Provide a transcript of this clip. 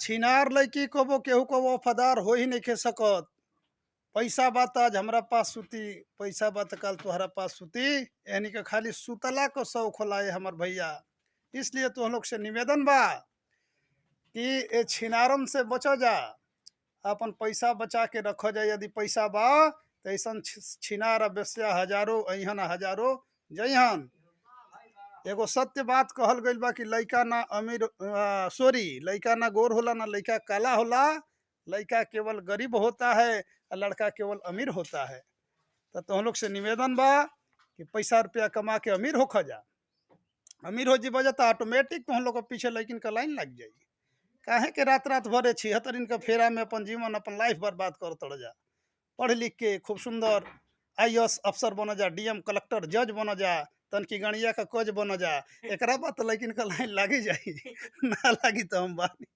छिनार लड़की कबो केहू को वफादार हो ही नहीं खे सकत। पैसा बात आज हमरा पास सुती, पैसा बात कल तुम्हारा पास सुती, यानी कि खाली सुतला को शौक होला है हमर भैया। इसलिए तो हम लोग से निवेदन बा कि ए छिनारम से बचो जा, अपन पैसा बचा के रखो जा। यदि पैसा बा तो ऐसा छिनार बेस्या हजारों अहन हजारों जइहन। एगो सत्य बात कहल गइल बा कि लइका ना अमीर सॉरी लइका ना गोर होला ना लइका काला होला, लइका केवल गरीब होता है और लड़का केवल अमीर होता है। तो तुम लोग से निवेदन बा कि पैसा रुपया कमा के अमीर होखा जा। अमीर हो जी बजा तो ऑटोमेटिक तो हम लोग के पीछे लेकिन का लाइन लग जाई। काहे के रात रात भरे 76 का फेरा में अपन जीवन अपन लाइफ बर्बाद कर तड़ जा। पढ़ लिख के खूब सुंदर आईएएस अफसर बन जा, डीएम कलेक्टर जज बन जा, तनकी गणिया का कोच बन जा। एकरा बात लेकिन का लाइन लागी जाई ना लागी तो हम बानी।